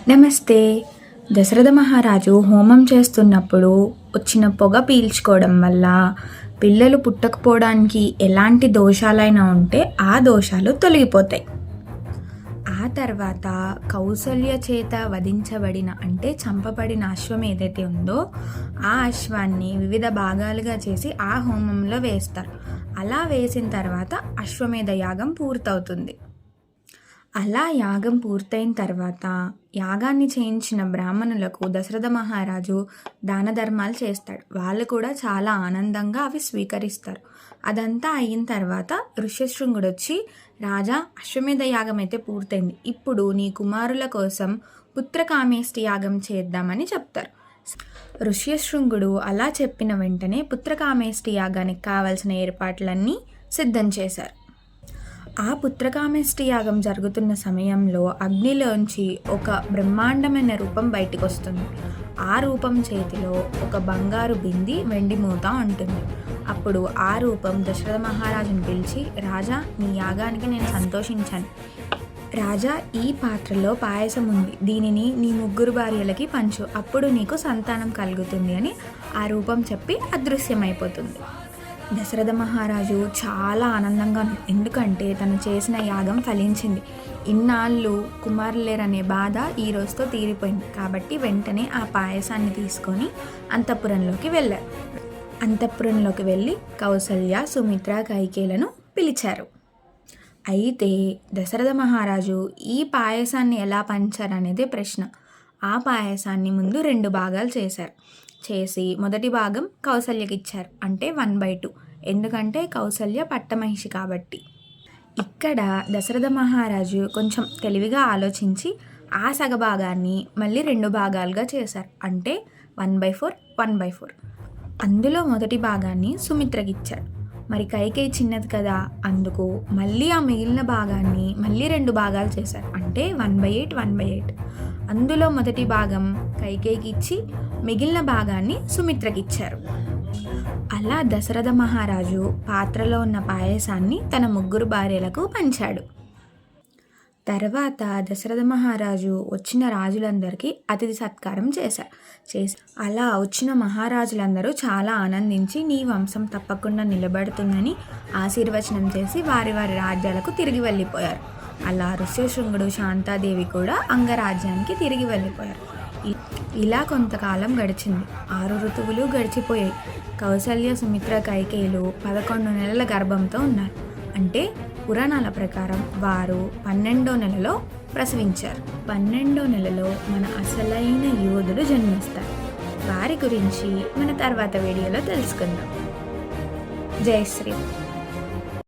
నమస్తే. దశరథ మహారాజు హోమం చేస్తున్నప్పుడు వచ్చిన పొగ పీల్చుకోవడం వల్ల పిల్లలు పుట్టకపోవడానికి ఎలాంటి దోషాలైనా ఉంటే ఆ దోషాలు తొలగిపోతాయి. ఆ తర్వాత కౌసల్య చేత వధించబడిన అంటే చంపబడిన అశ్వం ఏదైతే ఉందో ఆ అశ్వాన్ని వివిధ భాగాలుగా చేసి ఆ హోమంలో వేస్తారు. అలా వేసిన తర్వాత అశ్వమేధ యాగం పూర్తవుతుంది. అలా యాగం పూర్తయిన తర్వాత యాగాన్ని చేయించిన బ్రాహ్మణులకు దశరథ మహారాజు దాన ధర్మాలు చేస్తాడు. వాళ్ళు కూడా చాలా ఆనందంగా అవి స్వీకరిస్తారు. అదంతా అయిన తర్వాత ఋష్యశృంగుడు వచ్చి, రాజా, అశ్వమేధ యాగం అయితే పూర్తయింది, ఇప్పుడు నీ కుమారుల కోసం పుత్రకామేష్టి యాగం చేద్దామని చెప్తారు. ఋష్యశృంగుడు అలా చెప్పిన వెంటనే పుత్రకామేష్టి యాగానికి కావలసిన ఏర్పాట్లన్నీ సిద్ధం చేశారు. ఆ పుత్రకామేష్టి యాగం జరుగుతున్న సమయంలో అగ్నిలోంచి ఒక బ్రహ్మాండమైన రూపం బయటికి వస్తుంది. ఆ రూపం చేతిలో ఒక బంగారు బింది, వెండి మూత ఉంటుంది. అప్పుడు ఆ రూపం దశరథ మహారాజుని పిలిచి, రాజా, నీ యాగానికి నేను సంతోషించాను. రాజా, ఈ పాత్రలో పాయసం ఉంది, దీనిని నీ 3 భార్యలకి పంచు, అప్పుడు నీకు సంతానం కలుగుతుంది అని ఆ రూపం చెప్పి అదృశ్యమైపోతుంది. దశరథ మహారాజు చాలా ఆనందంగా ఎందుకంటే తను చేసిన యాగం ఫలించింది. ఇన్నాళ్ళు కుమారులు లేరనే బాధ ఈ రోజుతో తీరిపోయింది. కాబట్టి వెంటనే ఆ పాయసాన్ని తీసుకొని అంతఃపురంలోకి వెళ్ళారు. అంతఃపురంలోకి వెళ్ళి కౌసల్య, సుమిత్ర, కైకేయులను పిలిచారు. అయితే దశరథ మహారాజు ఈ పాయసాన్ని ఎలా పంచారనేదే ప్రశ్న. ఆ పాయసాన్ని ముందు 2 భాగాలు చేసి మొదటి భాగం కౌసల్యకి ఇచ్చారు, అంటే 1/2, ఎందుకంటే కౌసల్య పట్టమహిషి కాబట్టి. ఇక్కడ దశరథ మహారాజు కొంచెం తెలివిగా ఆలోచించి ఆ సగభాగాన్ని మళ్ళీ 2 భాగాలుగా చేశారు, అంటే 1/4, 1/4. అందులో మొదటి భాగాన్ని సుమిత్రకి ఇచ్చాడు. మరి కైకేయి చిన్నది కదా, అందుకు మళ్ళీ ఆ మిగిలిన భాగాన్ని మళ్ళీ 2 భాగాలు చేశారు, అంటే 1/8, 1/8. అందులో మొదటి భాగం కైకేయికి ఇచ్చి మిగిలిన భాగాన్ని సుమిత్రకి ఇచ్చారు. అలా దశరథ మహారాజు పాత్రలో ఉన్న పాయసాన్ని తన 3 భార్యలకు పంచాడు. తర్వాత దశరథ మహారాజు వచ్చిన రాజులందరికీ అతిథి సత్కారం చేసి అలా వచ్చిన మహారాజులందరూ చాలా ఆనందించి నీ వంశం తప్పకుండా నిలబడుతుందని ఆశీర్వచనం చేసి వారి వారి రాజ్యాలకు తిరిగి వెళ్ళిపోయారు. అలా ఋష్యశృంగుడు, శాంతాదేవి కూడా అంగరాజ్యానికి తిరిగి వెళ్ళిపోయారు. ఇలా కొంతకాలం గడిచింది. 6 ఋతువులు గడిచిపోయాయి. కౌసల్య, సుమిత్ర, కైకేయులు 11 నెలల గర్భంతో ఉన్నారు. అంటే పురాణాల ప్రకారం వారు 12వ నెలలో ప్రసవించారు. 12వ నెలలో మన అసలైన యోధుడు జన్మిస్తారు. వారి గురించి మన తర్వాత వీడియోలో తెలుసుకుందాం. జై శ్రీ.